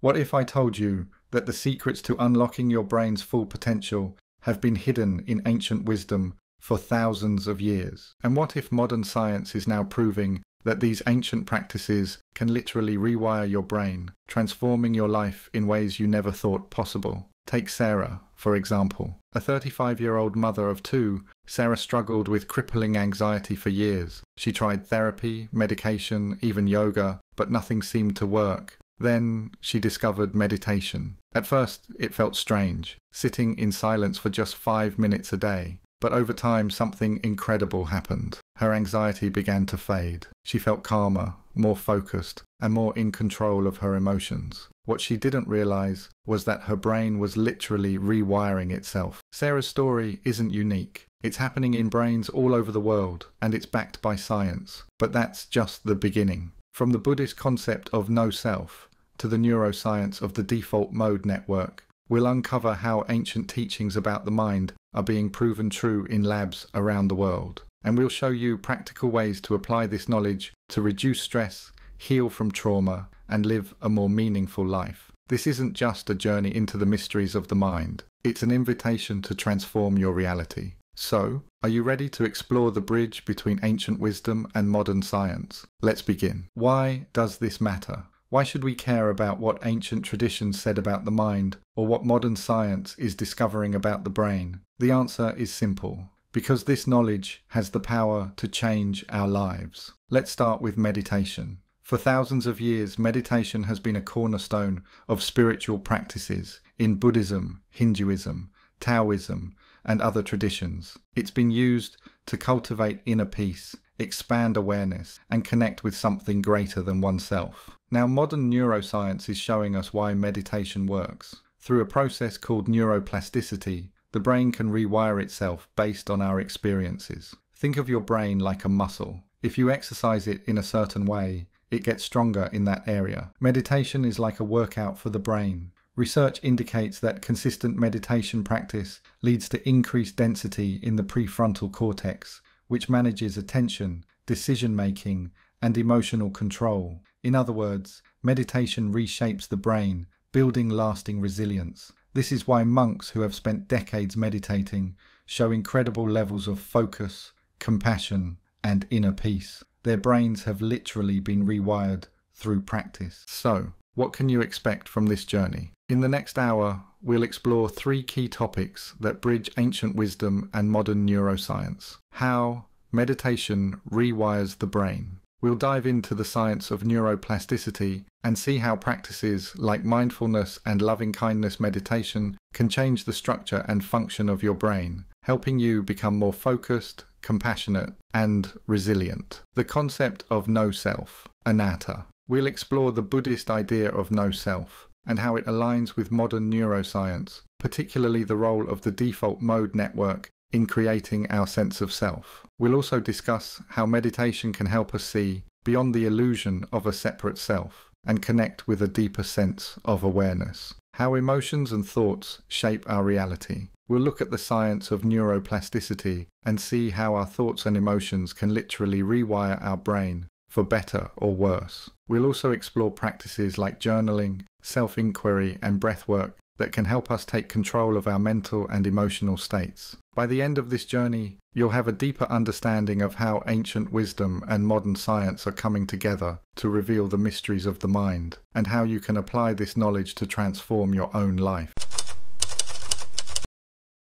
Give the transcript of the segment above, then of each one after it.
What if I told you that the secrets to unlocking your brain's full potential have been hidden in ancient wisdom for thousands of years? And what if modern science is now proving that these ancient practices can literally rewire your brain, transforming your life in ways you never thought possible? Take Sarah, for example. A 35-year-old mother of two, Sarah struggled with crippling anxiety for years. She tried therapy, medication, even yoga, but nothing seemed to work. Then she discovered meditation. At first, it felt strange, sitting in silence for just 5 minutes a day. But over time, something incredible happened. Her anxiety began to fade. She felt calmer, more focused, and more in control of her emotions. What she didn't realize was that her brain was literally rewiring itself. Sarah's story isn't unique. It's happening in brains all over the world, and it's backed by science. But that's just the beginning. From the Buddhist concept of no self to the neuroscience of the default mode network, we'll uncover how ancient teachings about the mind are being proven true in labs around the world. And we'll show you practical ways to apply this knowledge to reduce stress, heal from trauma, and live a more meaningful life. This isn't just a journey into the mysteries of the mind. It's an invitation to transform your reality. So, are you ready to explore the bridge between ancient wisdom and modern science? Let's begin. Why does this matter? Why should we care about what ancient traditions said about the mind, or what modern science is discovering about the brain? The answer is simple. Because this knowledge has the power to change our lives. Let's start with meditation. For thousands of years, meditation has been a cornerstone of spiritual practices in Buddhism, Hinduism, Taoism, and other traditions. It's been used to cultivate inner peace, expand awareness, and connect with something greater than oneself. Now, modern neuroscience is showing us why meditation works. Through a process called neuroplasticity, the brain can rewire itself based on our experiences. Think of your brain like a muscle. If you exercise it in a certain way, it gets stronger in that area. Meditation is like a workout for the brain. Research indicates that consistent meditation practice leads to increased density in the prefrontal cortex, which manages attention, decision-making, and emotional control. In other words, meditation reshapes the brain, building lasting resilience. This is why monks who have spent decades meditating show incredible levels of focus, compassion, and inner peace. Their brains have literally been rewired through practice. So, what can you expect from this journey? In the next hour, we'll explore 3 key topics that bridge ancient wisdom and modern neuroscience. How meditation rewires the brain. We'll dive into the science of neuroplasticity and see how practices like mindfulness and loving-kindness meditation can change the structure and function of your brain, helping you become more focused, compassionate, and resilient. The concept of no self, anatta. We'll explore the Buddhist idea of no self and how it aligns with modern neuroscience, particularly the role of the default mode network in creating our sense of self. We'll also discuss how meditation can help us see beyond the illusion of a separate self and connect with a deeper sense of awareness. How emotions and thoughts shape our reality. We'll look at the science of neuroplasticity and see how our thoughts and emotions can literally rewire our brain for better or worse. We'll also explore practices like journaling, self-inquiry, and breathwork that can help us take control of our mental and emotional states. By the end of this journey, you'll have a deeper understanding of how ancient wisdom and modern science are coming together to reveal the mysteries of the mind, and how you can apply this knowledge to transform your own life.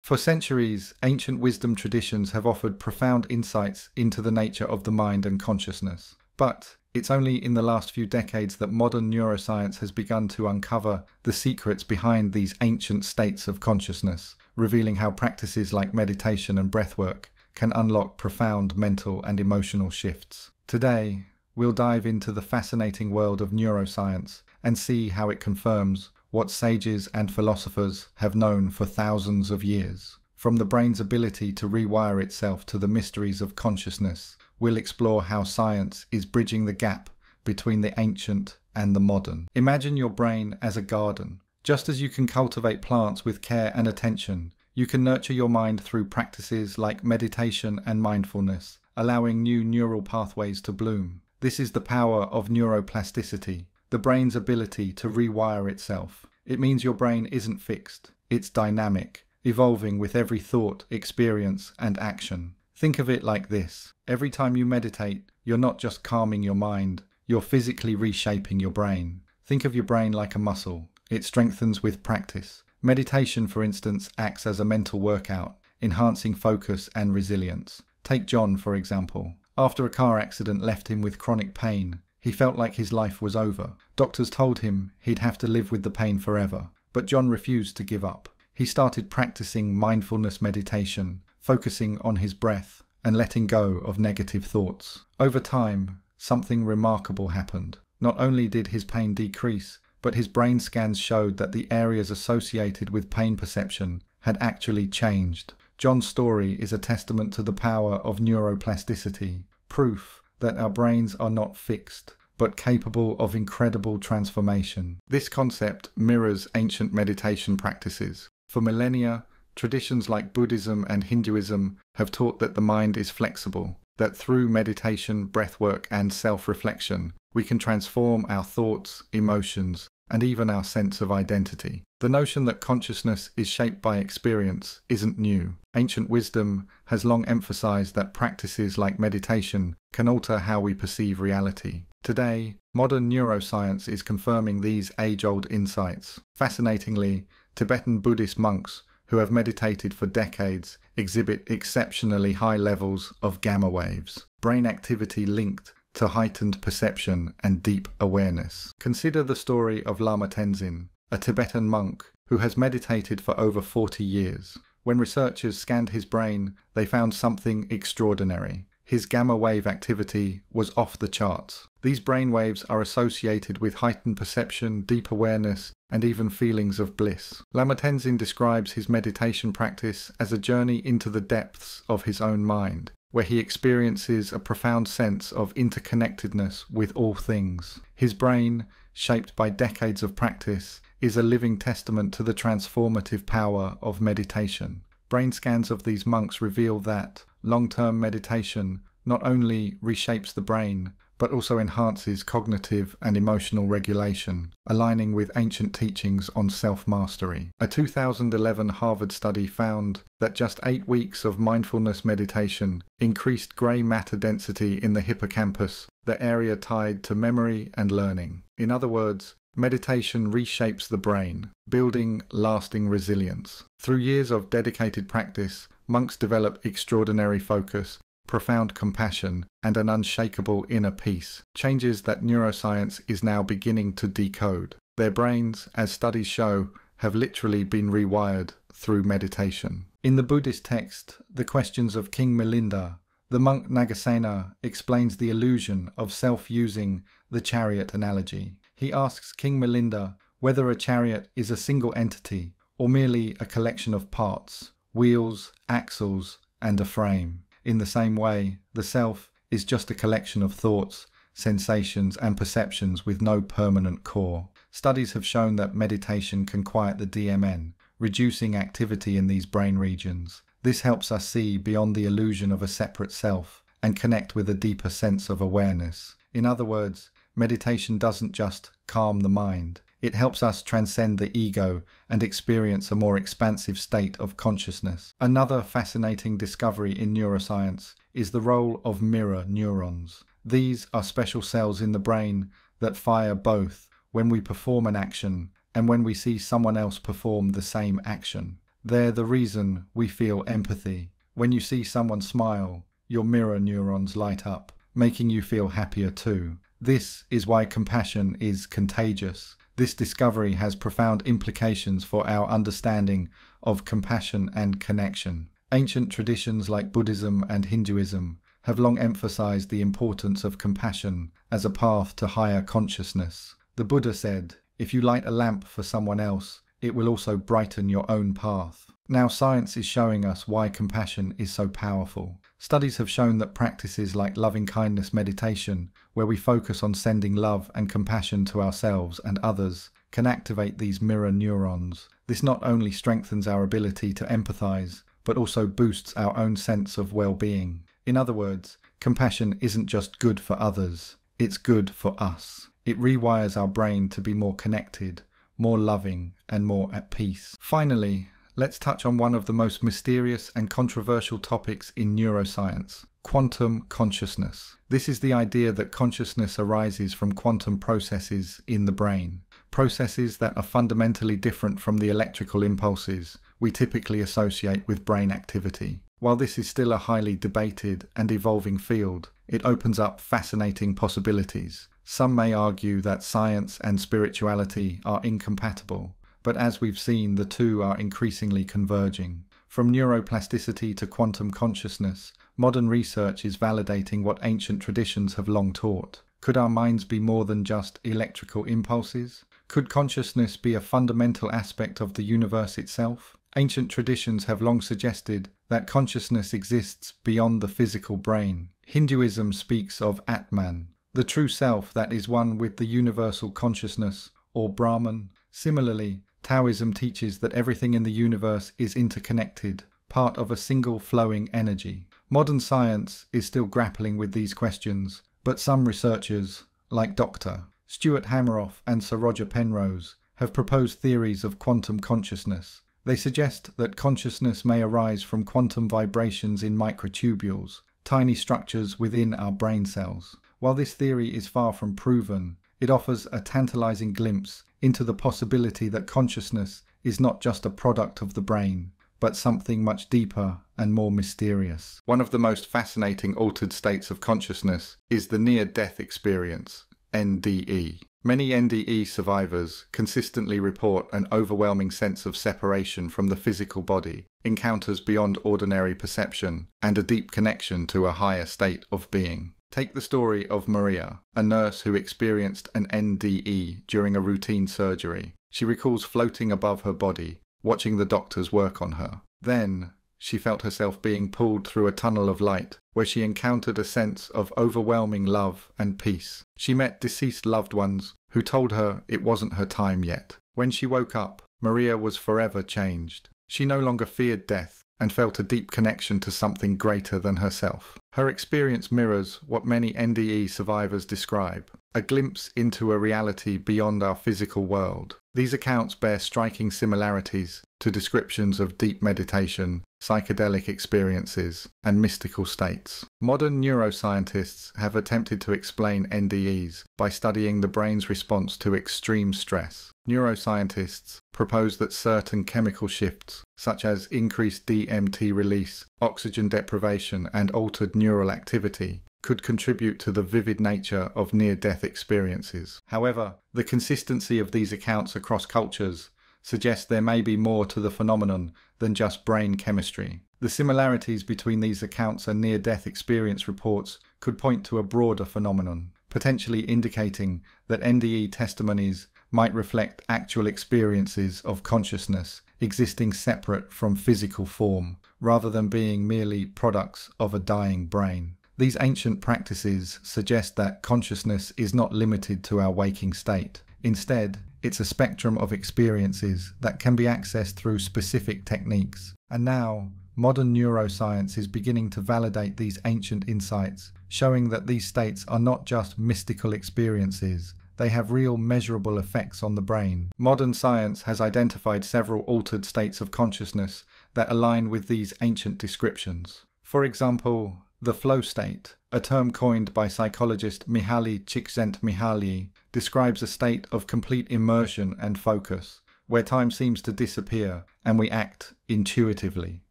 For centuries, ancient wisdom traditions have offered profound insights into the nature of the mind and consciousness. But it's only in the last few decades that modern neuroscience has begun to uncover the secrets behind these ancient states of consciousness, revealing how practices like meditation and breathwork can unlock profound mental and emotional shifts. Today, we'll dive into the fascinating world of neuroscience and see how it confirms what sages and philosophers have known for thousands of years. From the brain's ability to rewire itself to the mysteries of consciousness, we'll explore how science is bridging the gap between the ancient and the modern. Imagine your brain as a garden. Just as you can cultivate plants with care and attention, you can nurture your mind through practices like meditation and mindfulness, allowing new neural pathways to bloom. This is the power of neuroplasticity, the brain's ability to rewire itself. It means your brain isn't fixed, it's dynamic, evolving with every thought, experience, and action. Think of it like this. Every time you meditate, you're not just calming your mind, you're physically reshaping your brain. Think of your brain like a muscle. It strengthens with practice. Meditation, for instance, acts as a mental workout, enhancing focus and resilience. Take John, for example. After a car accident left him with chronic pain, he felt like his life was over. Doctors told him he'd have to live with the pain forever. But John refused to give up. He started practicing mindfulness meditation, focusing on his breath and letting go of negative thoughts. Over time, something remarkable happened. Not only did his pain decrease, but his brain scans showed that the areas associated with pain perception had actually changed. John's story is a testament to the power of neuroplasticity, proof that our brains are not fixed, but capable of incredible transformation. This concept mirrors ancient meditation practices. For millennia, traditions like Buddhism and Hinduism have taught that the mind is flexible, that through meditation, breathwork, and self-reflection, we can transform our thoughts, emotions, and even our sense of identity. The notion that consciousness is shaped by experience isn't new. Ancient wisdom has long emphasized that practices like meditation can alter how we perceive reality. Today, modern neuroscience is confirming these age-old insights. Fascinatingly, Tibetan Buddhist monks who have meditated for decades exhibit exceptionally high levels of gamma waves, brain activity linked to heightened perception and deep awareness. Consider the story of Lama Tenzin, a Tibetan monk who has meditated for over 40 years. When researchers scanned his brain, they found something extraordinary. His gamma wave activity was off the charts. These brain waves are associated with heightened perception, deep awareness, and even feelings of bliss. Lama Tenzin describes his meditation practice as a journey into the depths of his own mind, where he experiences a profound sense of interconnectedness with all things. His brain, shaped by decades of practice, is a living testament to the transformative power of meditation. Brain scans of these monks reveal that long-term meditation not only reshapes the brain, but also enhances cognitive and emotional regulation, aligning with ancient teachings on self-mastery. A 2011 Harvard study found that just 8 weeks of mindfulness meditation increased grey matter density in the hippocampus, the area tied to memory and learning. In other words, meditation reshapes the brain, building lasting resilience. Through years of dedicated practice, monks develop extraordinary focus, profound compassion, and an unshakable inner peace, changes that neuroscience is now beginning to decode. Their brains, as studies show, have literally been rewired through meditation. In the Buddhist text, The Questions of King Milinda, the monk Nagasena explains the illusion of self using the chariot analogy. He asks King Milinda whether a chariot is a single entity or merely a collection of parts, wheels, axles, and a frame. In the same way, the self is just a collection of thoughts, sensations, and perceptions with no permanent core. Studies have shown that meditation can quiet the DMN, reducing activity in these brain regions. This helps us see beyond the illusion of a separate self and connect with a deeper sense of awareness. In other words, meditation doesn't just calm the mind. It helps us transcend the ego and experience a more expansive state of consciousness. Another fascinating discovery in neuroscience is the role of mirror neurons. These are special cells in the brain that fire both when we perform an action and when we see someone else perform the same action. They're the reason we feel empathy. When you see someone smile, your mirror neurons light up, making you feel happier too. This is why compassion is contagious. This discovery has profound implications for our understanding of compassion and connection. Ancient traditions like Buddhism and Hinduism have long emphasized the importance of compassion as a path to higher consciousness. The Buddha said, "If you light a lamp for someone else, it will also brighten your own path." Now science is showing us why compassion is so powerful. Studies have shown that practices like loving-kindness meditation, where we focus on sending love and compassion to ourselves and others, can activate these mirror neurons. This not only strengthens our ability to empathize, but also boosts our own sense of well-being. In other words, compassion isn't just good for others, it's good for us. It rewires our brain to be more connected, more loving, and more at peace. Finally, let's touch on one of the most mysterious and controversial topics in neuroscience: quantum consciousness. This is the idea that consciousness arises from quantum processes in the brain, processes that are fundamentally different from the electrical impulses we typically associate with brain activity. While this is still a highly debated and evolving field, it opens up fascinating possibilities. Some may argue that science and spirituality are incompatible, but as we've seen, the two are increasingly converging. From neuroplasticity to quantum consciousness, modern research is validating what ancient traditions have long taught. Could our minds be more than just electrical impulses? Could consciousness be a fundamental aspect of the universe itself? Ancient traditions have long suggested that consciousness exists beyond the physical brain. Hinduism speaks of Atman, the true self that is one with the universal consciousness, or Brahman. Similarly, Taoism teaches that everything in the universe is interconnected, part of a single flowing energy. Modern science is still grappling with these questions, but some researchers, like Dr. Stuart Hameroff and Sir Roger Penrose, have proposed theories of quantum consciousness. They suggest that consciousness may arise from quantum vibrations in microtubules, tiny structures within our brain cells. While this theory is far from proven, it offers a tantalizing glimpse into the possibility that consciousness is not just a product of the brain, but something much deeper and more mysterious. One of the most fascinating altered states of consciousness is the near-death experience, NDE. Many NDE survivors consistently report an overwhelming sense of separation from the physical body, encounters beyond ordinary perception, and a deep connection to a higher state of being. Take the story of Maria, a nurse who experienced an NDE during a routine surgery. She recalls floating above her body, watching the doctors work on her. Then, she felt herself being pulled through a tunnel of light, where she encountered a sense of overwhelming love and peace. She met deceased loved ones who told her it wasn't her time yet. When she woke up, Maria was forever changed. She no longer feared death and felt a deep connection to something greater than herself. Her experience mirrors what many NDE survivors describe: a glimpse into a reality beyond our physical world. These accounts bear striking similarities to descriptions of deep meditation, psychedelic experiences, and mystical states. Modern neuroscientists have attempted to explain NDEs by studying the brain's response to extreme stress. Neuroscientists propose that certain chemical shifts, such as increased DMT release, oxygen deprivation, and altered neural activity, could contribute to the vivid nature of near-death experiences. However, the consistency of these accounts across cultures suggests there may be more to the phenomenon than just brain chemistry. The similarities between these accounts and near-death experience reports could point to a broader phenomenon, potentially indicating that NDE testimonies might reflect actual experiences of consciousness existing separate from physical form, rather than being merely products of a dying brain. These ancient practices suggest that consciousness is not limited to our waking state. Instead, it's a spectrum of experiences that can be accessed through specific techniques. And now, modern neuroscience is beginning to validate these ancient insights, showing that these states are not just mystical experiences. They have real measurable effects on the brain. Modern science has identified several altered states of consciousness that align with these ancient descriptions. For example, the flow state, a term coined by psychologist Mihaly Csikszentmihalyi, describes a state of complete immersion and focus, where time seems to disappear and we act intuitively.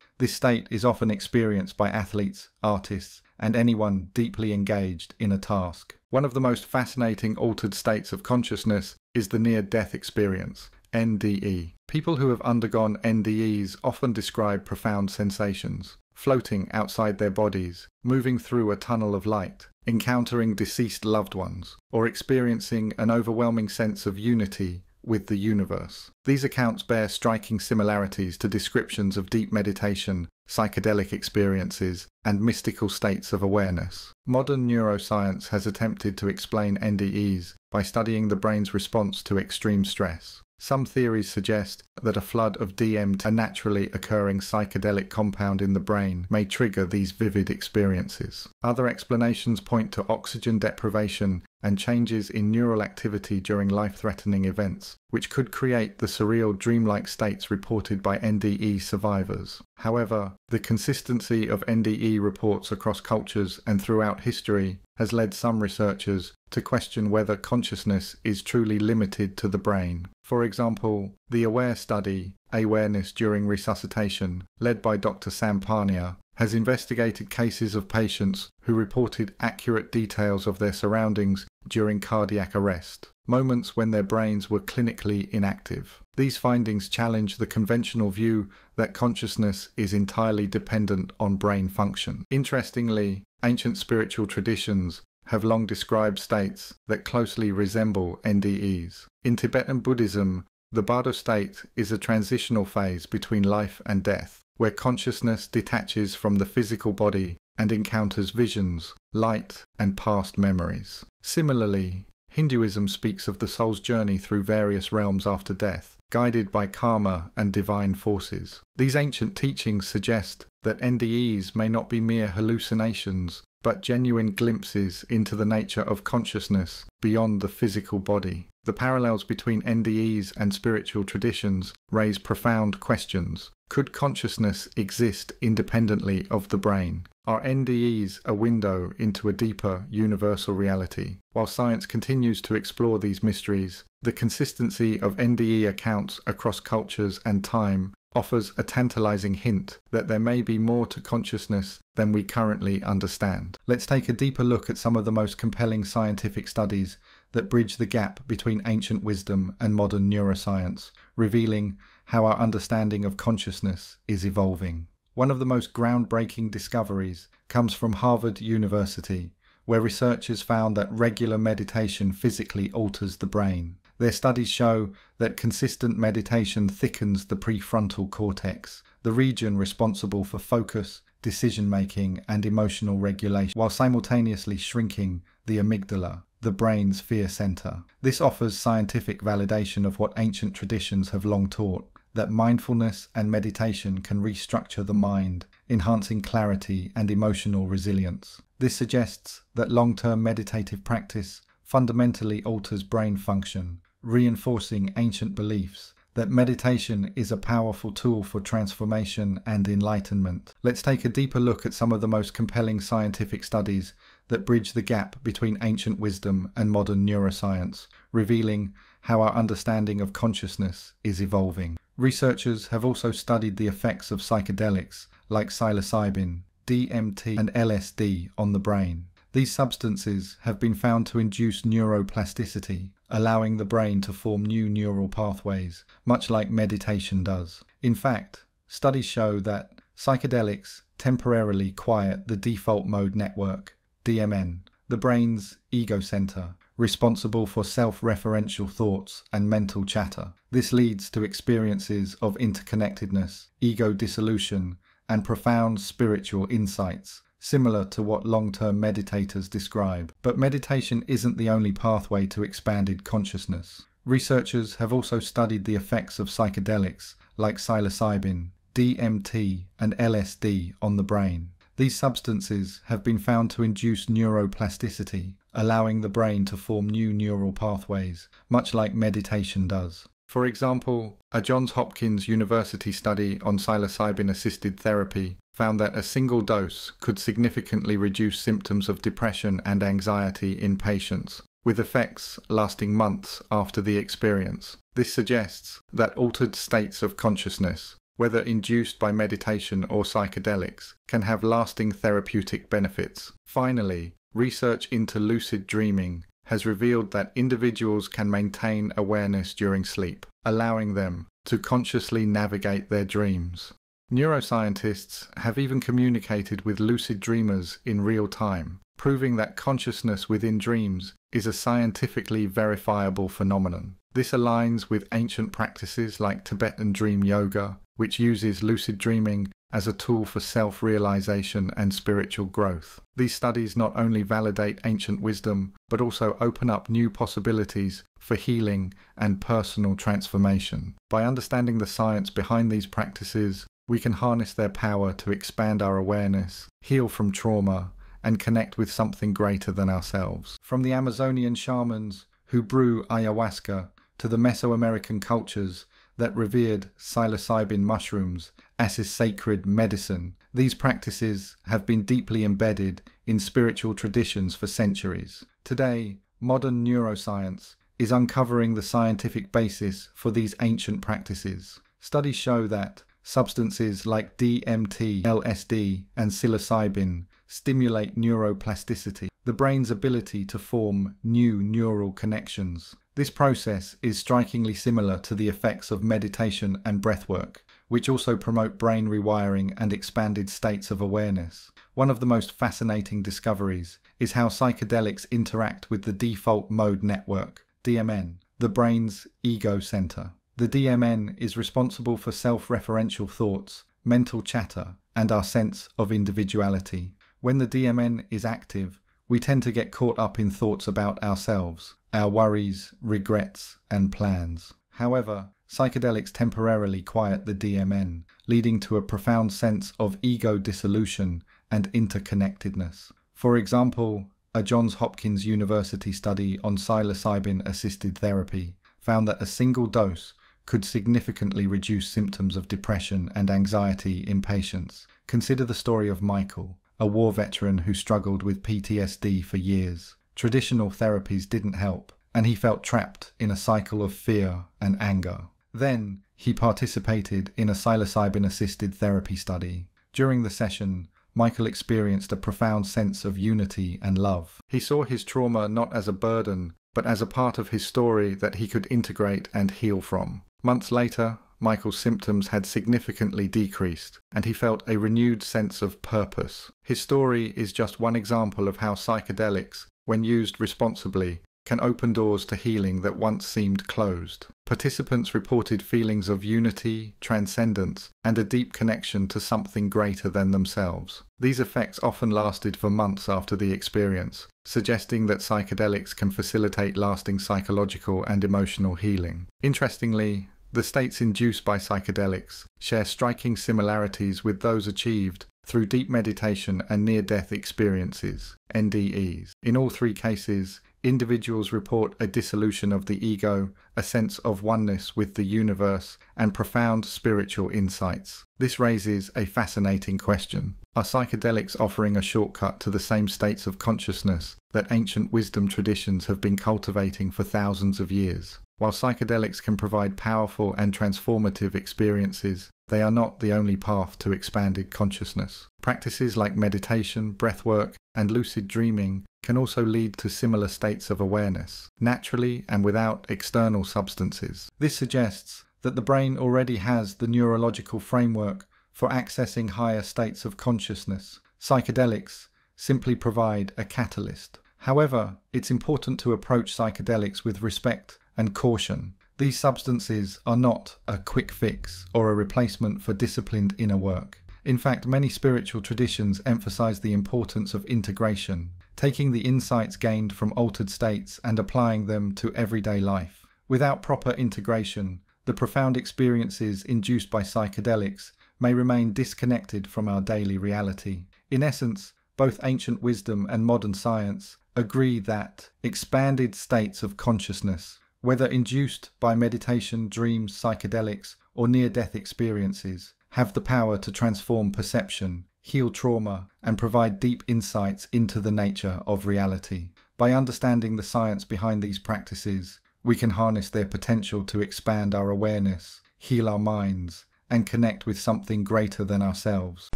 This state is often experienced by athletes, artists, and anyone deeply engaged in a task. One of the most fascinating altered states of consciousness is the near-death experience, NDE. People who have undergone NDEs often describe profound sensations: floating outside their bodies, moving through a tunnel of light, encountering deceased loved ones, or experiencing an overwhelming sense of unity with the universe. These accounts bear striking similarities to descriptions of deep meditation, psychedelic experiences, and mystical states of awareness. Modern neuroscience has attempted to explain NDEs by studying the brain's response to extreme stress. Some theories suggest that a flood of DMT, a naturally occurring psychedelic compound in the brain, may trigger these vivid experiences. Other explanations point to oxygen deprivation and changes in neural activity during life-threatening events, which could create the surreal dreamlike states reported by NDE survivors. However, the consistency of NDE reports across cultures and throughout history has led some researchers to question whether consciousness is truly limited to the brain. For example, the AWARE study, Awareness During Resuscitation, led by Dr. Sam Parnia, has investigated cases of patients who reported accurate details of their surroundings during cardiac arrest, moments when their brains were clinically inactive. These findings challenge the conventional view that consciousness is entirely dependent on brain function. Interestingly, ancient spiritual traditions have long described states that closely resemble NDEs. In Tibetan Buddhism, the Bardo state is a transitional phase between life and death, where consciousness detaches from the physical body and encounters visions, light, and past memories. Similarly, Hinduism speaks of the soul's journey through various realms after death, guided by karma and divine forces. These ancient teachings suggest that NDEs may not be mere hallucinations, but genuine glimpses into the nature of consciousness beyond the physical body. The parallels between NDEs and spiritual traditions raise profound questions. Could consciousness exist independently of the brain? Are NDEs a window into a deeper, universal reality? While science continues to explore these mysteries, the consistency of NDE accounts across cultures and time offers a tantalizing hint that there may be more to consciousness than we currently understand. Let's take a deeper look at some of the most compelling scientific studies that bridge the gap between ancient wisdom and modern neuroscience, revealing how our understanding of consciousness is evolving. One of the most groundbreaking discoveries comes from Harvard University, where researchers found that regular meditation physically alters the brain. Their studies show that consistent meditation thickens the prefrontal cortex, the region responsible for focus, decision-making, and emotional regulation, while simultaneously shrinking the amygdala, the brain's fear center. This offers scientific validation of what ancient traditions have long taught, that mindfulness and meditation can restructure the mind, enhancing clarity and emotional resilience. This suggests that long-term meditative practice fundamentally alters brain function, reinforcing ancient beliefs that meditation is a powerful tool for transformation and enlightenment. Let's take a deeper look at some of the most compelling scientific studies that bridge the gap between ancient wisdom and modern neuroscience, revealing how our understanding of consciousness is evolving. Researchers have also studied the effects of psychedelics like psilocybin, DMT, and LSD on the brain. These substances have been found to induce neuroplasticity, allowing the brain to form new neural pathways, much like meditation does. In fact, studies show that psychedelics temporarily quiet the default mode network, DMN, the brain's ego center, responsible for self-referential thoughts and mental chatter. This leads to experiences of interconnectedness, ego dissolution, and profound spiritual insights, similar to what long-term meditators describe. But meditation isn't the only pathway to expanded consciousness. Researchers have also studied the effects of psychedelics like psilocybin, DMT, and LSD on the brain. These substances have been found to induce neuroplasticity, allowing the brain to form new neural pathways, much like meditation does. For example, a Johns Hopkins University study on psilocybin-assisted therapy found that a single dose could significantly reduce symptoms of depression and anxiety in patients, with effects lasting months after the experience. This suggests that altered states of consciousness, whether induced by meditation or psychedelics, can have lasting therapeutic benefits. Finally, research into lucid dreaming has revealed that individuals can maintain awareness during sleep, allowing them to consciously navigate their dreams. Neuroscientists have even communicated with lucid dreamers in real time, proving that consciousness within dreams is a scientifically verifiable phenomenon. This aligns with ancient practices like Tibetan Dream Yoga, which uses lucid dreaming as a tool for self-realization and spiritual growth. These studies not only validate ancient wisdom, but also open up new possibilities for healing and personal transformation. By understanding the science behind these practices, we can harness their power to expand our awareness, heal from trauma, and connect with something greater than ourselves. From the Amazonian shamans who brew ayahuasca to the Mesoamerican cultures that revered psilocybin mushrooms as a sacred medicine, these practices have been deeply embedded in spiritual traditions for centuries. Today, modern neuroscience is uncovering the scientific basis for these ancient practices. Studies show that substances like DMT, LSD, and psilocybin stimulate neuroplasticity, the brain's ability to form new neural connections. This process is strikingly similar to the effects of meditation and breathwork, which also promote brain rewiring and expanded states of awareness. One of the most fascinating discoveries is how psychedelics interact with the default mode network, DMN, the brain's ego center. The DMN is responsible for self-referential thoughts, mental chatter, and our sense of individuality. When the DMN is active, we tend to get caught up in thoughts about ourselves, our worries, regrets, and plans. However, psychedelics temporarily quiet the DMN, leading to a profound sense of ego dissolution and interconnectedness. For example, a Johns Hopkins University study on psilocybin-assisted therapy found that a single dose could significantly reduce symptoms of depression and anxiety in patients. Consider the story of Michael, a war veteran who struggled with PTSD for years. Traditional therapies didn't help, and he felt trapped in a cycle of fear and anger. Then, he participated in a psilocybin-assisted therapy study. During the session, Michael experienced a profound sense of unity and love. He saw his trauma not as a burden, but as a part of his story that he could integrate and heal from. Months later, Michael's symptoms had significantly decreased, and he felt a renewed sense of purpose. His story is just one example of how psychedelics, when used responsibly, can open doors to healing that once seemed closed. Participants reported feelings of unity, transcendence, and a deep connection to something greater than themselves. These effects often lasted for months after the experience, suggesting that psychedelics can facilitate lasting psychological and emotional healing. Interestingly, the states induced by psychedelics share striking similarities with those achieved through deep meditation and near-death experiences, NDEs. In all three cases, individuals report a dissolution of the ego, a sense of oneness with the universe, and profound spiritual insights. This raises a fascinating question. Are psychedelics offering a shortcut to the same states of consciousness that ancient wisdom traditions have been cultivating for thousands of years? While psychedelics can provide powerful and transformative experiences, they are not the only path to expanded consciousness. Practices like meditation, breathwork, and lucid dreaming can also lead to similar states of awareness, naturally and without external substances. This suggests that the brain already has the neurological framework for accessing higher states of consciousness. Psychedelics simply provide a catalyst. However, it's important to approach psychedelics with respect and caution. These substances are not a quick fix or a replacement for disciplined inner work. In fact, many spiritual traditions emphasize the importance of integration, taking the insights gained from altered states and applying them to everyday life. Without proper integration, the profound experiences induced by psychedelics may remain disconnected from our daily reality. In essence, both ancient wisdom and modern science agree that expanded states of consciousness, whether induced by meditation, dreams, psychedelics, or near-death experiences, have the power to transform perception, heal trauma, and provide deep insights into the nature of reality. By understanding the science behind these practices, we can harness their potential to expand our awareness, heal our minds, and connect with something greater than ourselves.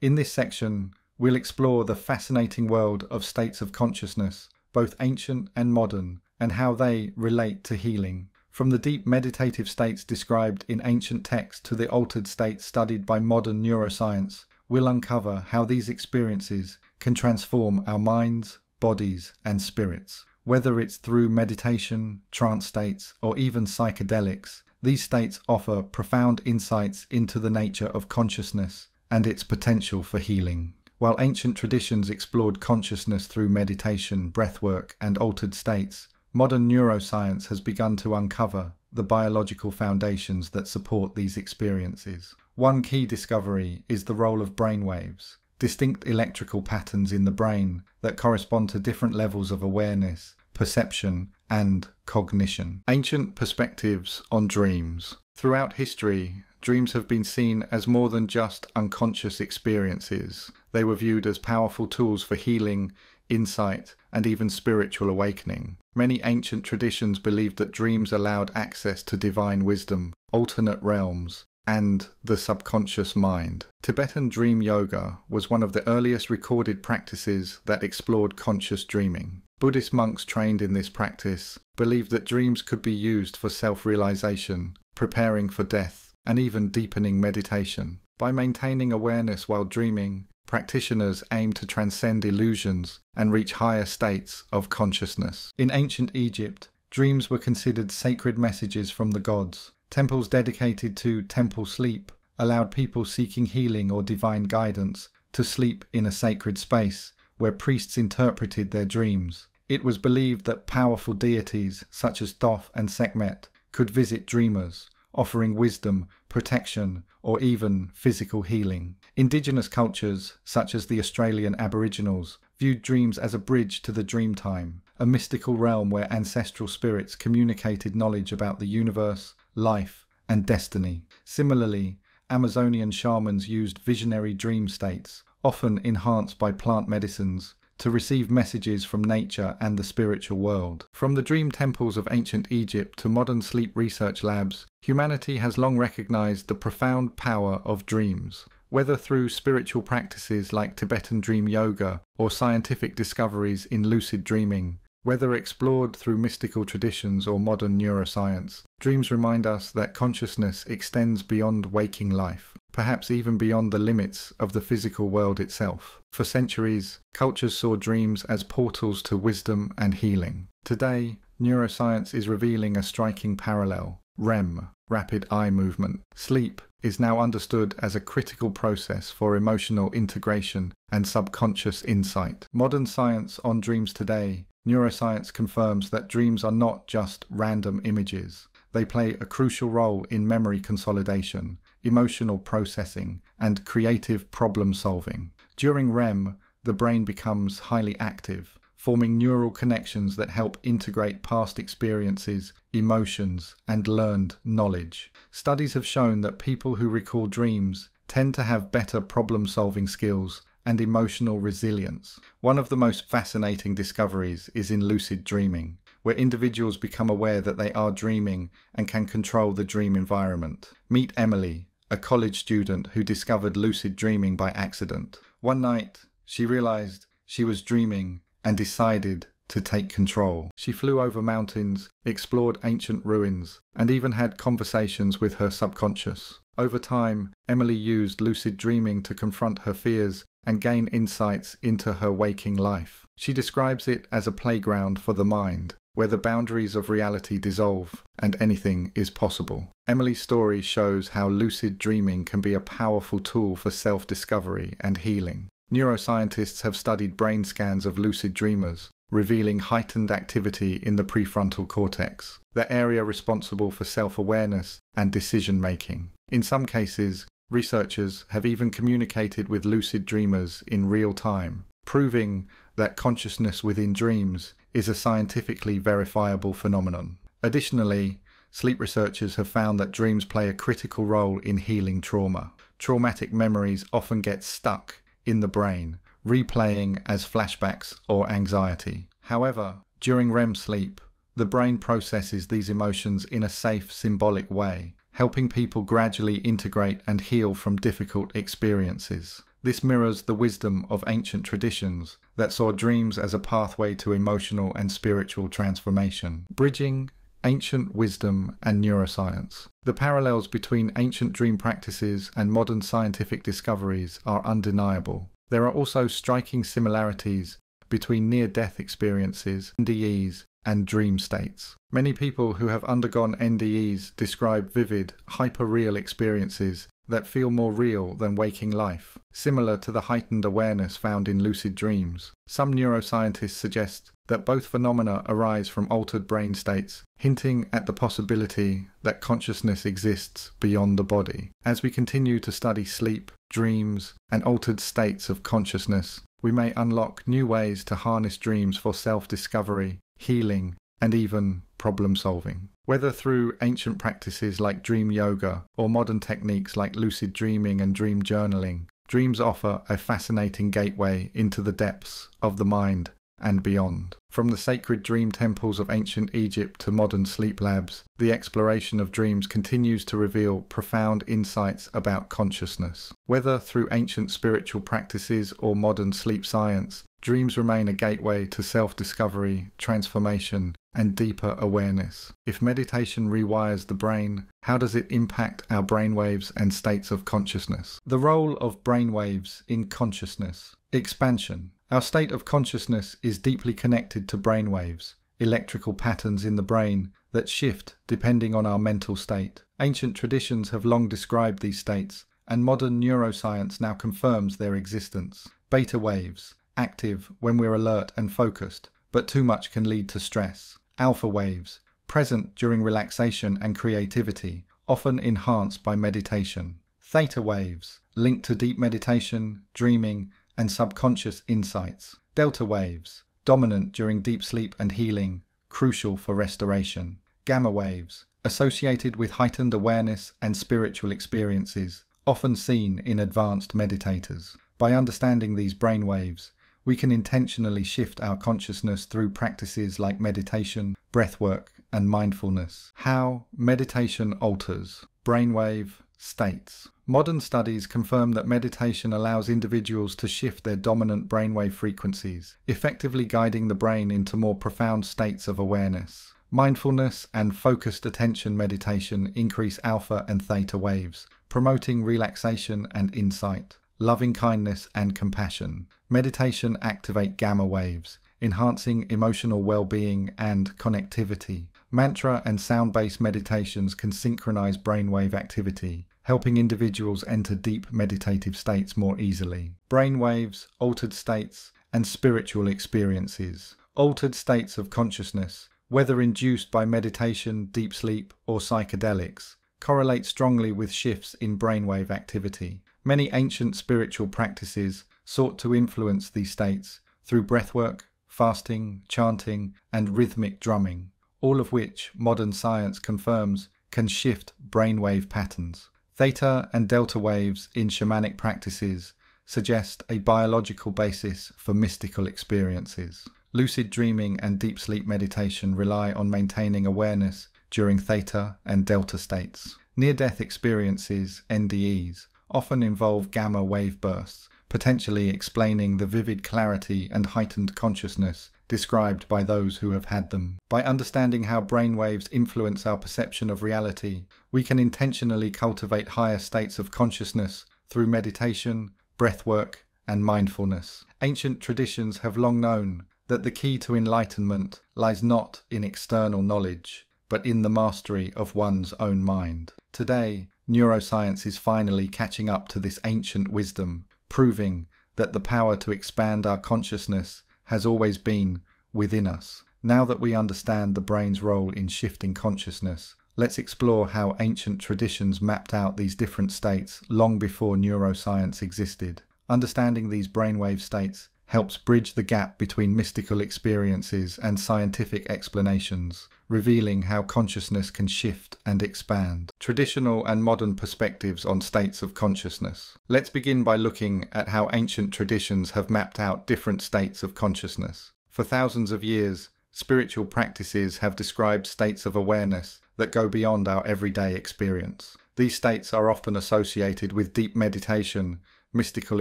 In this section, we'll explore the fascinating world of states of consciousness, both ancient and modern, and how they relate to healing. From the deep meditative states described in ancient texts to the altered states studied by modern neuroscience, we'll uncover how these experiences can transform our minds, bodies, and spirits. Whether it's through meditation, trance states, or even psychedelics, these states offer profound insights into the nature of consciousness and its potential for healing. While ancient traditions explored consciousness through meditation, breathwork, and altered states, modern neuroscience has begun to uncover the biological foundations that support these experiences. One key discovery is the role of brainwaves. distinct electrical patterns in the brain that correspond to different levels of awareness, perception, and cognition. Ancient perspectives on dreams. Throughout history, dreams have been seen as more than just unconscious experiences. They were viewed as powerful tools for healing, insight, and even spiritual awakening. Many ancient traditions believed that dreams allowed access to divine wisdom, alternate realms, and the subconscious mind. Tibetan Dream Yoga was one of the earliest recorded practices that explored conscious dreaming. Buddhist monks trained in this practice believed that dreams could be used for self-realization, preparing for death, and even deepening meditation. By maintaining awareness while dreaming, practitioners aim to transcend illusions and reach higher states of consciousness. In ancient Egypt, dreams were considered sacred messages from the gods. Temples dedicated to temple sleep allowed people seeking healing or divine guidance to sleep in a sacred space where priests interpreted their dreams. It was believed that powerful deities such as Thoth and Sekhmet could visit dreamers, offering wisdom, protection, or even physical healing. Indigenous cultures, such as the Australian Aboriginals, viewed dreams as a bridge to the dreamtime, a mystical realm where ancestral spirits communicated knowledge about the universe, life, and destiny. Similarly, Amazonian shamans used visionary dream states, often enhanced by plant medicines, to receive messages from nature and the spiritual world. From the dream temples of ancient Egypt to modern sleep research labs, humanity has long recognized the profound power of dreams. Whether through spiritual practices like Tibetan Dream Yoga or scientific discoveries in lucid dreaming, whether explored through mystical traditions or modern neuroscience, dreams remind us that consciousness extends beyond waking life, perhaps even beyond the limits of the physical world itself. For centuries, cultures saw dreams as portals to wisdom and healing. Today, neuroscience is revealing a striking parallel. REM, rapid eye movement. Sleep is now understood as a critical process for emotional integration and subconscious insight. Modern science on dreams today. Neuroscience confirms that dreams are not just random images. They play a crucial role in memory consolidation, emotional processing, and creative problem solving. During REM, the brain becomes highly active, forming neural connections that help integrate past experiences, emotions, and learned knowledge. Studies have shown that people who recall dreams tend to have better problem-solving skills and emotional resilience. One of the most fascinating discoveries is in lucid dreaming, where individuals become aware that they are dreaming and can control the dream environment. Meet Emily, a college student who discovered lucid dreaming by accident. One night, she realized she was dreaming and decided to take control. She flew over mountains, explored ancient ruins, and even had conversations with her subconscious. Over time, Emily used lucid dreaming to confront her fears and gain insights into her waking life. She describes it as a playground for the mind, where the boundaries of reality dissolve and anything is possible. Emily's story shows how lucid dreaming can be a powerful tool for self-discovery and healing. Neuroscientists have studied brain scans of lucid dreamers, revealing heightened activity in the prefrontal cortex, the area responsible for self-awareness and decision-making. In some cases, researchers have even communicated with lucid dreamers in real time, proving that consciousness within dreams is a scientifically verifiable phenomenon. Additionally, sleep researchers have found that dreams play a critical role in healing trauma. Traumatic memories often get stuck in the brain, replaying as flashbacks or anxiety. However, during REM sleep, the brain processes these emotions in a safe, symbolic way, helping people gradually integrate and heal from difficult experiences. This mirrors the wisdom of ancient traditions that saw dreams as a pathway to emotional and spiritual transformation. Bridging ancient wisdom and neuroscience. The parallels between ancient dream practices and modern scientific discoveries are undeniable. There are also striking similarities between near-death experiences, NDEs, and dream states. Many people who have undergone NDEs describe vivid, hyper-real experiences that feel more real than waking life, similar to the heightened awareness found in lucid dreams. Some neuroscientists suggest that both phenomena arise from altered brain states, hinting at the possibility that consciousness exists beyond the body. As we continue to study sleep, dreams, and altered states of consciousness, we may unlock new ways to harness dreams for self-discovery, healing, and even problem-solving. Whether through ancient practices like dream yoga or modern techniques like lucid dreaming and dream journaling, dreams offer a fascinating gateway into the depths of the mind and beyond. From the sacred dream temples of ancient Egypt to modern sleep labs, the exploration of dreams continues to reveal profound insights about consciousness. Whether through ancient spiritual practices or modern sleep science, dreams remain a gateway to self-discovery, transformation, and deeper awareness. If meditation rewires the brain, how does it impact our brainwaves and states of consciousness? The role of brainwaves in consciousness. Expansion. Our state of consciousness is deeply connected to brainwaves, electrical patterns in the brain that shift depending on our mental state. Ancient traditions have long described these states, and modern neuroscience now confirms their existence. Beta waves, active when we're alert and focused, but too much can lead to stress. Alpha waves, present during relaxation and creativity, often enhanced by meditation. Theta waves, linked to deep meditation, dreaming, and subconscious insights. Delta waves, dominant during deep sleep and healing, crucial for restoration. Gamma waves, associated with heightened awareness and spiritual experiences, often seen in advanced meditators. By understanding these brainwaves, we can intentionally shift our consciousness through practices like meditation, breathwork, and mindfulness. How meditation alters brainwave states. Modern studies confirm that meditation allows individuals to shift their dominant brainwave frequencies, effectively guiding the brain into more profound states of awareness. Mindfulness and focused attention meditation increase alpha and theta waves, promoting relaxation and insight, loving kindness and compassion. Meditation activates gamma waves, enhancing emotional well-being and connectivity. Mantra and sound-based meditations can synchronize brainwave activity, helping individuals enter deep meditative states more easily. Brainwaves, altered states, and spiritual experiences. Altered states of consciousness, whether induced by meditation, deep sleep, or psychedelics, correlate strongly with shifts in brainwave activity. Many ancient spiritual practices sought to influence these states through breathwork, fasting, chanting, and rhythmic drumming, all of which modern science confirms can shift brainwave patterns. Theta and delta waves in shamanic practices suggest a biological basis for mystical experiences. Lucid dreaming and deep sleep meditation rely on maintaining awareness during theta and delta states. Near-death experiences, NDEs, often involve gamma wave bursts, potentially explaining the vivid clarity and heightened consciousness described by those who have had them. By understanding how brainwaves influence our perception of reality, we can intentionally cultivate higher states of consciousness through meditation, breathwork, and mindfulness. Ancient traditions have long known that the key to enlightenment lies not in external knowledge, but in the mastery of one's own mind. Today, neuroscience is finally catching up to this ancient wisdom, proving that the power to expand our consciousness has always been within us. Now that we understand the brain's role in shifting consciousness, let's explore how ancient traditions mapped out these different states long before neuroscience existed. Understanding these brainwave states helps bridge the gap between mystical experiences and scientific explanations, revealing how consciousness can shift and expand. Traditional and modern perspectives on states of consciousness. Let's begin by looking at how ancient traditions have mapped out different states of consciousness. For thousands of years, spiritual practices have described states of awareness that go beyond our everyday experience. These states are often associated with deep meditation, mystical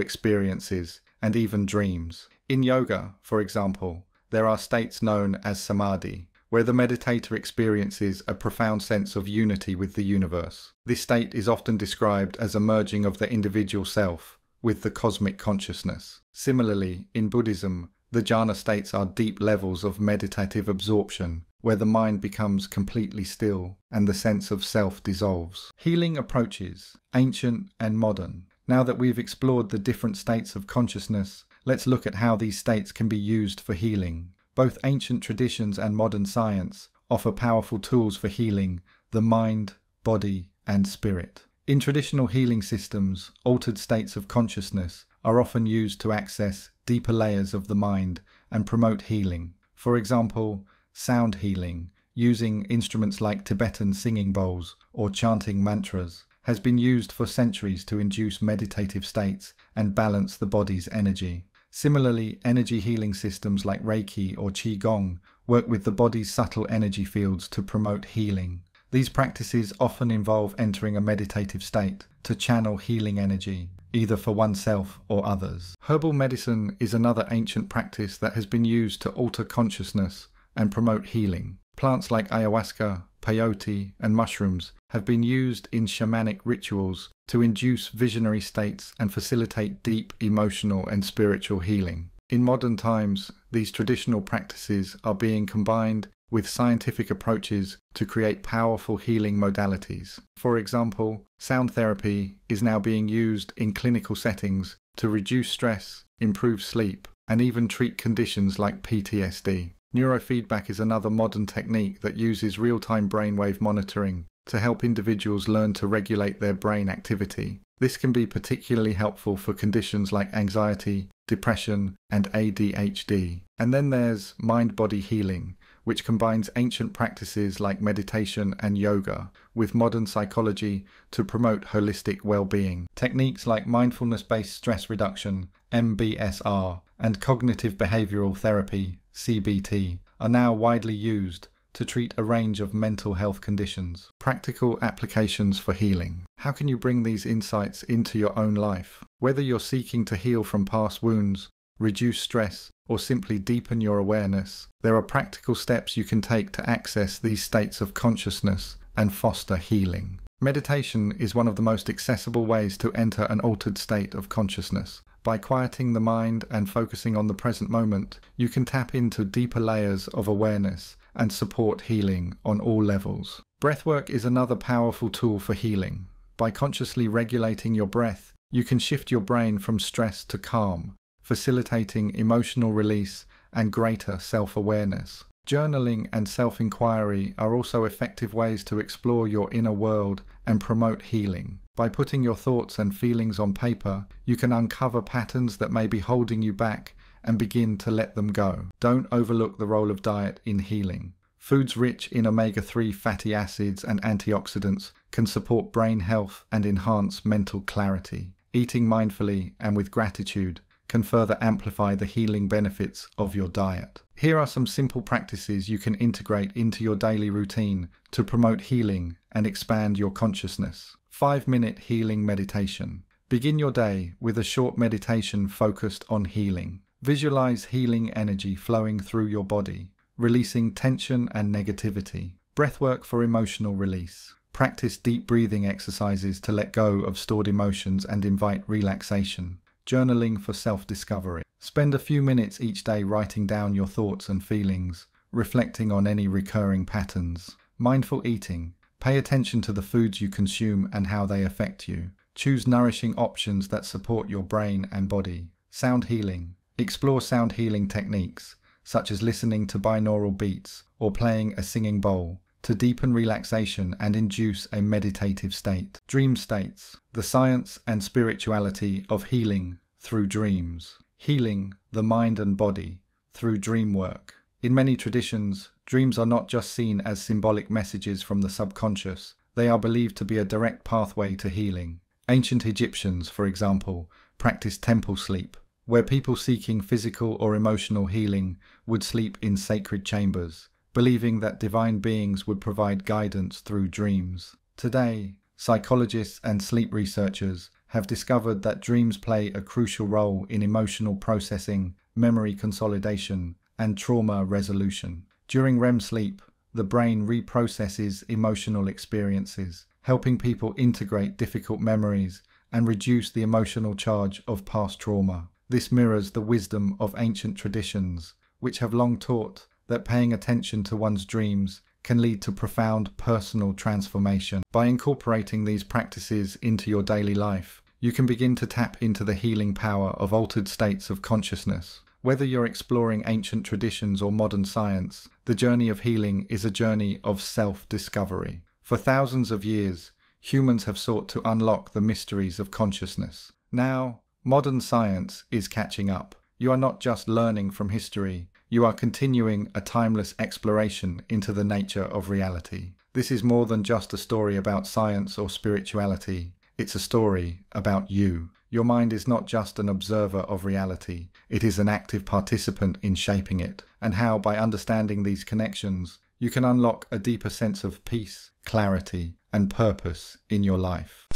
experiences, and even dreams. In yoga, for example, there are states known as samadhi, where the meditator experiences a profound sense of unity with the universe. This state is often described as a merging of the individual self with the cosmic consciousness. Similarly, in Buddhism, the jhana states are deep levels of meditative absorption, where the mind becomes completely still and the sense of self dissolves. Healing approaches, ancient and modern. Now that we've explored the different states of consciousness, let's look at how these states can be used for healing. Both ancient traditions and modern science offer powerful tools for healing the mind, body, and spirit. In traditional healing systems, altered states of consciousness are often used to access deeper layers of the mind and promote healing. For example, sound healing, using instruments like Tibetan singing bowls or chanting mantras, has been used for centuries to induce meditative states and balance the body's energy. Similarly, energy healing systems like Reiki or Qigong work with the body's subtle energy fields to promote healing. These practices often involve entering a meditative state to channel healing energy, either for oneself or others. Herbal medicine is another ancient practice that has been used to alter consciousness and promote healing. Plants like ayahuasca, peyote, and mushrooms have been used in shamanic rituals to induce visionary states and facilitate deep emotional and spiritual healing. In modern times, these traditional practices are being combined with scientific approaches to create powerful healing modalities. For example, sound therapy is now being used in clinical settings to reduce stress, improve sleep, and even treat conditions like PTSD. Neurofeedback is another modern technique that uses real-time brainwave monitoring to help individuals learn to regulate their brain activity. This can be particularly helpful for conditions like anxiety, depression, and ADHD. And then there's mind-body healing, which combines ancient practices like meditation and yoga with modern psychology to promote holistic well-being. Techniques like mindfulness-based stress reduction, MBSR, and cognitive behavioral therapy, CBT, are now widely used to treat a range of mental health conditions. Practical applications for healing. How can you bring these insights into your own life? Whether you're seeking to heal from past wounds, reduce stress, or simply deepen your awareness, there are practical steps you can take to access these states of consciousness and foster healing. Meditation is one of the most accessible ways to enter an altered state of consciousness. By quieting the mind and focusing on the present moment, you can tap into deeper layers of awareness and support healing on all levels. Breathwork is another powerful tool for healing. By consciously regulating your breath, you can shift your brain from stress to calm, facilitating emotional release and greater self-awareness. Journaling and self-inquiry are also effective ways to explore your inner world and promote healing. By putting your thoughts and feelings on paper, you can uncover patterns that may be holding you back and begin to let them go. Don't overlook the role of diet in healing. Foods rich in omega-3 fatty acids and antioxidants can support brain health and enhance mental clarity. Eating mindfully and with gratitude can further amplify the healing benefits of your diet. Here are some simple practices you can integrate into your daily routine to promote healing and expand your consciousness. 5-minute healing meditation. Begin your day with a short meditation focused on healing. Visualize healing energy flowing through your body, releasing tension and negativity. Breathwork for emotional release. Practice deep breathing exercises to let go of stored emotions and invite relaxation. Journaling for self-discovery. Spend a few minutes each day writing down your thoughts and feelings, reflecting on any recurring patterns. Mindful eating. Pay attention to the foods you consume and how they affect you. Choose nourishing options that support your brain and body. Sound healing. Explore sound healing techniques, such as listening to binaural beats or playing a singing bowl, to deepen relaxation and induce a meditative state. Dream states. The science and spirituality of healing through dreams. Healing the mind and body through dream work. In many traditions, dreams are not just seen as symbolic messages from the subconscious, they are believed to be a direct pathway to healing. Ancient Egyptians, for example, practiced temple sleep, where people seeking physical or emotional healing would sleep in sacred chambers, believing that divine beings would provide guidance through dreams. Today, psychologists and sleep researchers have discovered that dreams play a crucial role in emotional processing, memory consolidation, and trauma resolution. During REM sleep, the brain reprocesses emotional experiences, helping people integrate difficult memories and reduce the emotional charge of past trauma. This mirrors the wisdom of ancient traditions, which have long taught that paying attention to one's dreams can lead to profound personal transformation. By incorporating these practices into your daily life, you can begin to tap into the healing power of altered states of consciousness. Whether you're exploring ancient traditions or modern science, the journey of healing is a journey of self-discovery. For thousands of years, humans have sought to unlock the mysteries of consciousness. Now, modern science is catching up. You are not just learning from history, you are continuing a timeless exploration into the nature of reality. This is more than just a story about science or spirituality. It's a story about you. Your mind is not just an observer of reality, it is an active participant in shaping it, and how, by understanding these connections, you can unlock a deeper sense of peace, clarity, and purpose in your life.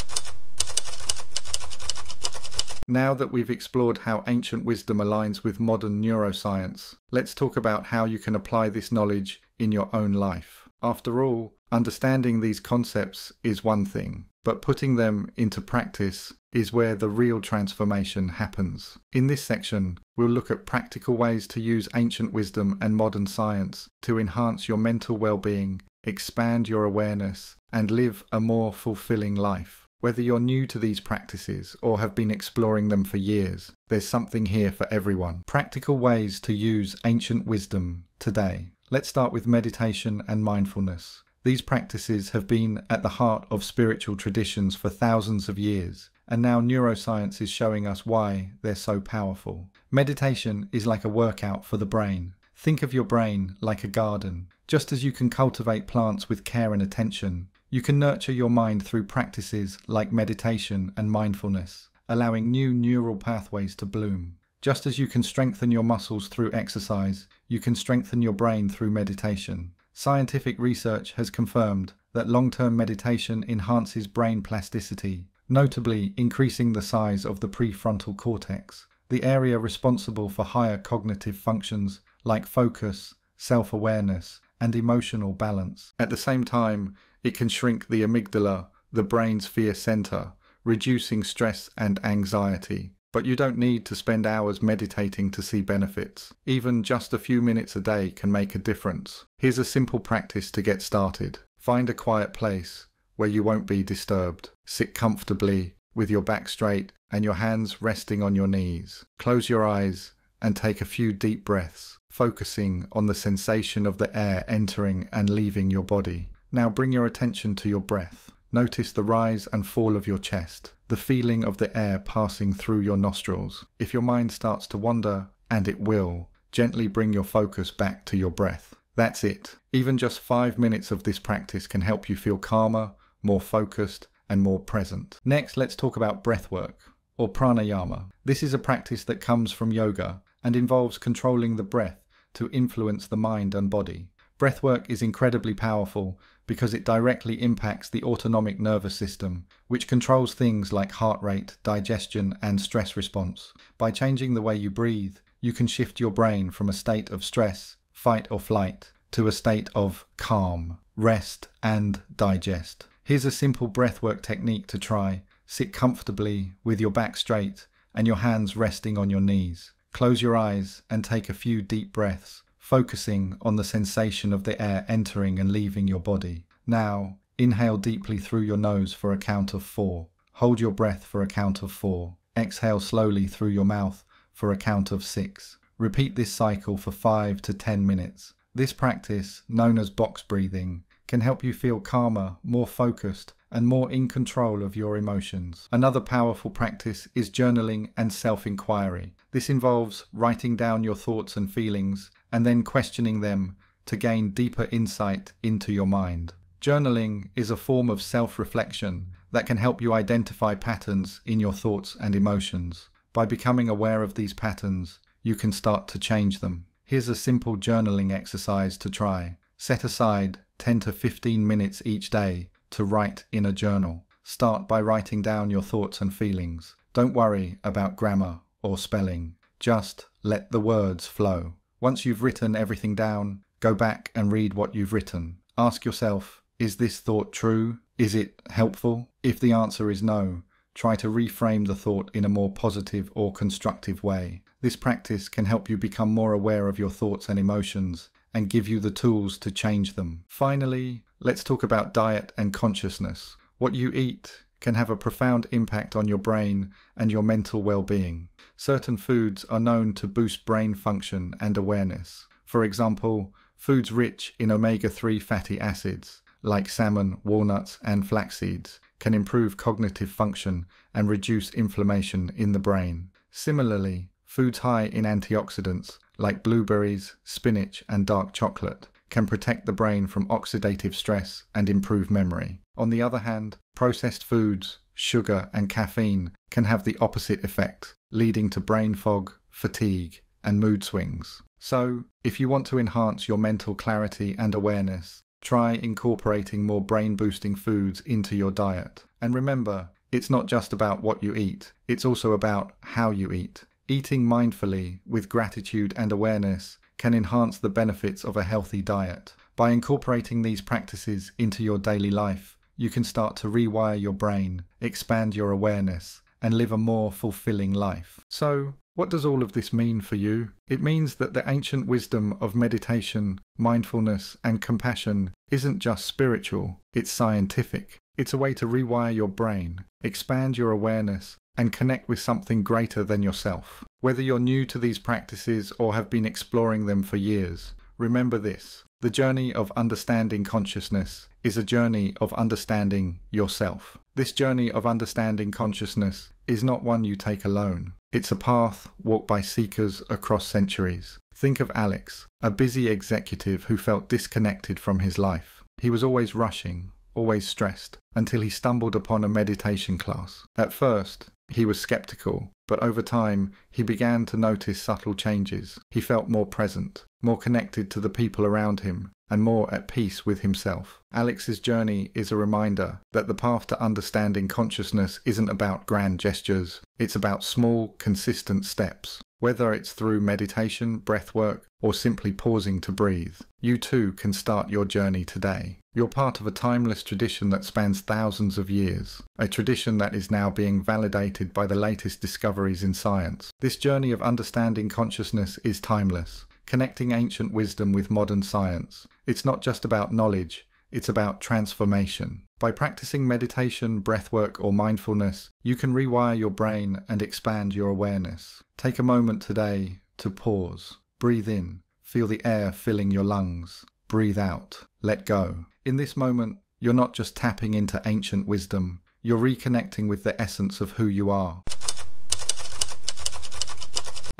Now that we've explored how ancient wisdom aligns with modern neuroscience, let's talk about how you can apply this knowledge in your own life. After all, understanding these concepts is one thing, but putting them into practice is where the real transformation happens. In this section, we'll look at practical ways to use ancient wisdom and modern science to enhance your mental well-being, expand your awareness, and live a more fulfilling life. Whether you're new to these practices or have been exploring them for years, there's something here for everyone. Practical ways to use ancient wisdom today. Let's start with meditation and mindfulness. These practices have been at the heart of spiritual traditions for thousands of years, and now neuroscience is showing us why they're so powerful. Meditation is like a workout for the brain. Think of your brain like a garden. Just as you can cultivate plants with care and attention, you can nurture your mind through practices like meditation and mindfulness, allowing new neural pathways to bloom. Just as you can strengthen your muscles through exercise, you can strengthen your brain through meditation. Scientific research has confirmed that long-term meditation enhances brain plasticity, notably increasing the size of the prefrontal cortex, the area responsible for higher cognitive functions like focus, self-awareness, and emotional balance. At the same time, it can shrink the amygdala, the brain's fear center, reducing stress and anxiety. But you don't need to spend hours meditating to see benefits. Even just a few minutes a day can make a difference. Here's a simple practice to get started. Find a quiet place where you won't be disturbed. Sit comfortably with your back straight and your hands resting on your knees. Close your eyes and take a few deep breaths, focusing on the sensation of the air entering and leaving your body. Now bring your attention to your breath. Notice the rise and fall of your chest, the feeling of the air passing through your nostrils. If your mind starts to wander, and it will, gently bring your focus back to your breath. That's it. Even just 5 minutes of this practice can help you feel calmer, more focused, and more present. Next, let's talk about breathwork, or pranayama. This is a practice that comes from yoga and involves controlling the breath to influence the mind and body. Breathwork is incredibly powerful because it directly impacts the autonomic nervous system, which controls things like heart rate, digestion, and stress response. By changing the way you breathe, you can shift your brain from a state of stress, fight or flight, to a state of calm, rest, and digest. Here's a simple breathwork technique to try. Sit comfortably with your back straight and your hands resting on your knees. Close your eyes and take a few deep breaths, focusing on the sensation of the air entering and leaving your body. Now, inhale deeply through your nose for a count of 4. Hold your breath for a count of 4. Exhale slowly through your mouth for a count of 6. Repeat this cycle for 5 to 10 minutes. This practice, known as box breathing, can help you feel calmer, more focused, and more in control of your emotions. Another powerful practice is journaling and self-inquiry. This involves writing down your thoughts and feelings and then questioning them to gain deeper insight into your mind. Journaling is a form of self-reflection that can help you identify patterns in your thoughts and emotions. By becoming aware of these patterns, you can start to change them. Here's a simple journaling exercise to try. Set aside 10 to 15 minutes each day to write in a journal. Start by writing down your thoughts and feelings. Don't worry about grammar or spelling. Just let the words flow. Once you've written everything down, go back and read what you've written. Ask yourself, is this thought true? Is it helpful? If the answer is no, try to reframe the thought in a more positive or constructive way. This practice can help you become more aware of your thoughts and emotions and give you the tools to change them. Finally, let's talk about diet and consciousness. What you eat can have a profound impact on your brain and your mental well-being. Certain foods are known to boost brain function and awareness. For example, foods rich in omega-3 fatty acids, like salmon, walnuts, and flax seeds, can improve cognitive function and reduce inflammation in the brain. Similarly, foods high in antioxidants, like blueberries, spinach, and dark chocolate, can protect the brain from oxidative stress and improve memory. On the other hand, processed foods, sugar, and caffeine can have the opposite effect, leading to brain fog, fatigue, and mood swings. So, if you want to enhance your mental clarity and awareness, try incorporating more brain-boosting foods into your diet. And remember, it's not just about what you eat, it's also about how you eat. Eating mindfully, with gratitude and awareness, can enhance the benefits of a healthy diet. By incorporating these practices into your daily life, you can start to rewire your brain, expand your awareness, and live a more fulfilling life. So, what does all of this mean for you? It means that the ancient wisdom of meditation, mindfulness, and compassion isn't just spiritual, it's scientific. It's a way to rewire your brain, expand your awareness, and connect with something greater than yourself. Whether you're new to these practices or have been exploring them for years, remember this: the journey of understanding consciousness is a journey of understanding yourself. This journey of understanding consciousness is not one you take alone. It's a path walked by seekers across centuries. Think of Alex, a busy executive who felt disconnected from his life. He was always rushing, always stressed, until he stumbled upon a meditation class. At first, he was skeptical, but over time, he began to notice subtle changes. He felt more present, more connected to the people around him, and more at peace with himself. Alex's journey is a reminder that the path to understanding consciousness isn't about grand gestures, it's about small, consistent steps. Whether it's through meditation, breathwork, or simply pausing to breathe, you too can start your journey today. You're part of a timeless tradition that spans thousands of years, a tradition that is now being validated by the latest discoveries in science. This journey of understanding consciousness is timeless, connecting ancient wisdom with modern science. It's not just about knowledge, it's about transformation. By practicing meditation, breathwork, or mindfulness, you can rewire your brain and expand your awareness. Take a moment today to pause. Breathe in. Feel the air filling your lungs. Breathe out. Let go. In this moment, you're not just tapping into ancient wisdom, you're reconnecting with the essence of who you are.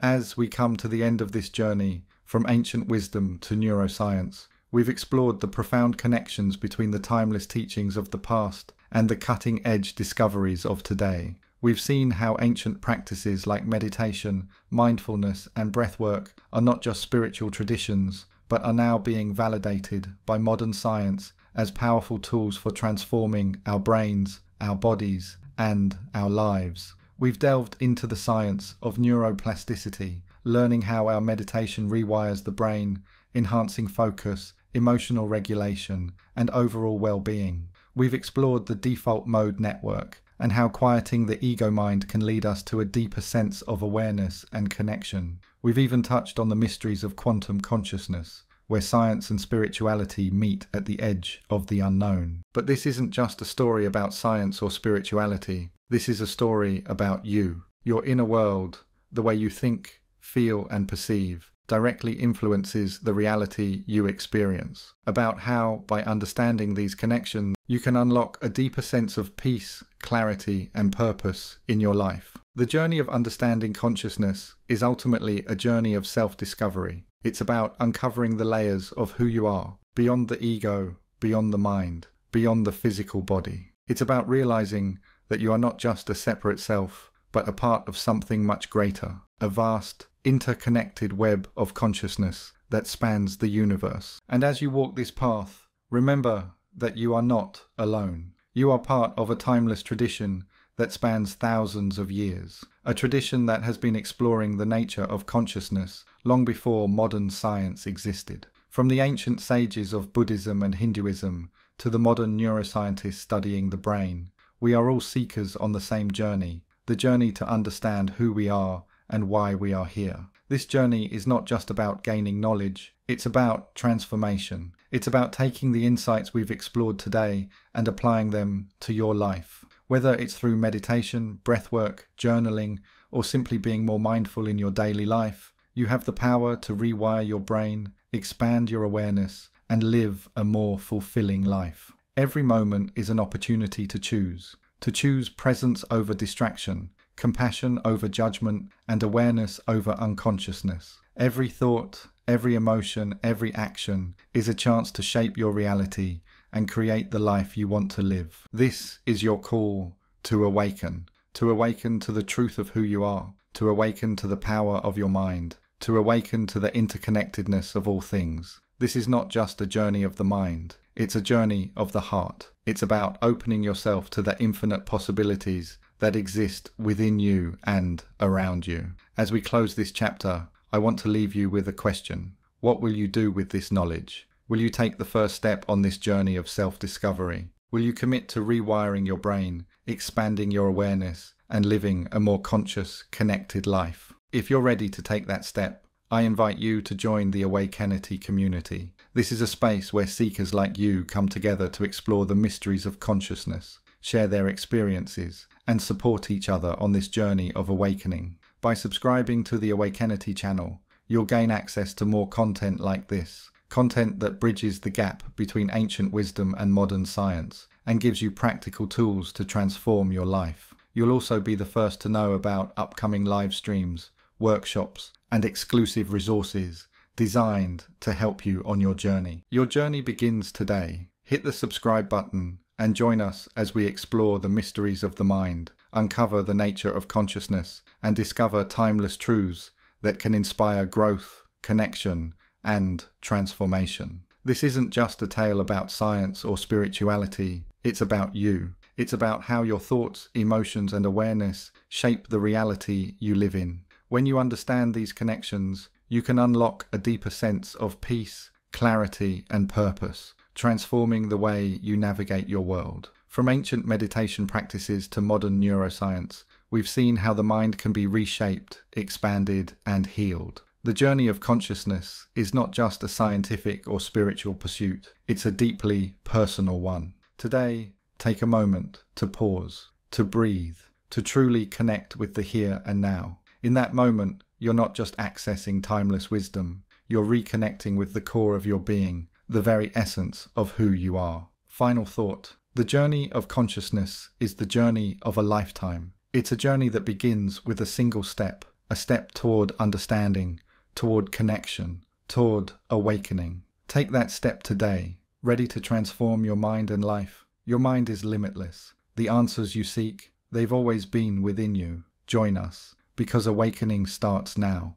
As we come to the end of this journey, from ancient wisdom to neuroscience, we've explored the profound connections between the timeless teachings of the past and the cutting-edge discoveries of today. We've seen how ancient practices like meditation, mindfulness, and breathwork are not just spiritual traditions, but are now being validated by modern science as powerful tools for transforming our brains, our bodies, and our lives. We've delved into the science of neuroplasticity, learning how our meditation rewires the brain, enhancing focus, emotional regulation, and overall well-being. We've explored the default mode network and how quieting the ego mind can lead us to a deeper sense of awareness and connection. We've even touched on the mysteries of quantum consciousness, where science and spirituality meet at the edge of the unknown. But this isn't just a story about science or spirituality. This is a story about you. Your inner world, the way you think, feel, and perceive, directly influences the reality you experience. About how, by understanding these connections, you can unlock a deeper sense of peace, clarity, and purpose in your life. The journey of understanding consciousness is ultimately a journey of self-discovery. It's about uncovering the layers of who you are, beyond the ego, beyond the mind, beyond the physical body. It's about realizing that you are not just a separate self, but a part of something much greater, a vast, interconnected web of consciousness that spans the universe. And as you walk this path, remember that you are not alone. You are part of a timeless tradition that spans thousands of years, a tradition that has been exploring the nature of consciousness long before modern science existed. From the ancient sages of Buddhism and Hinduism to the modern neuroscientists studying the brain, we are all seekers on the same journey, the journey to understand who we are and why we are here. This journey is not just about gaining knowledge, it's about transformation. It's about taking the insights we've explored today and applying them to your life. Whether it's through meditation, breathwork, journaling, or simply being more mindful in your daily life, you have the power to rewire your brain, expand your awareness, and live a more fulfilling life. Every moment is an opportunity to choose presence over distraction, compassion over judgment, and awareness over unconsciousness. Every thought, every emotion, every action is a chance to shape your reality and create the life you want to live. This is your call to awaken to the truth of who you are, to awaken to the power of your mind, to awaken to the interconnectedness of all things. This is not just a journey of the mind, it's a journey of the heart. It's about opening yourself to the infinite possibilities that exist within you and around you. As we close this chapter, I want to leave you with a question. What will you do with this knowledge? Will you take the first step on this journey of self-discovery? Will you commit to rewiring your brain, expanding your awareness, and living a more conscious, connected life? If you're ready to take that step, I invite you to join the Awakenity community. This is a space where seekers like you come together to explore the mysteries of consciousness, share their experiences, and support each other on this journey of awakening. By subscribing to the Awakenity channel, you'll gain access to more content like this, content that bridges the gap between ancient wisdom and modern science, and gives you practical tools to transform your life. You'll also be the first to know about upcoming live streams, workshops, and exclusive resources designed to help you on your journey. Your journey begins today. Hit the subscribe button and join us as we explore the mysteries of the mind, uncover the nature of consciousness, and discover timeless truths that can inspire growth, connection, and transformation. This isn't just a tale about science or spirituality, it's about you. It's about how your thoughts, emotions, and awareness shape the reality you live in. When you understand these connections, you can unlock a deeper sense of peace, clarity, and purpose, transforming the way you navigate your world. From ancient meditation practices to modern neuroscience, we've seen how the mind can be reshaped, expanded, and healed. The journey of consciousness is not just a scientific or spiritual pursuit, it's a deeply personal one. Today, take a moment to pause, to breathe, to truly connect with the here and now. In that moment, you're not just accessing timeless wisdom, you're reconnecting with the core of your being, the very essence of who you are. Final thought. The journey of consciousness is the journey of a lifetime. It's a journey that begins with a single step, a step toward understanding, toward connection, toward awakening. Take that step today, ready to transform your mind and life. Your mind is limitless. The answers you seek, they've always been within you. Join us, because awakening starts now.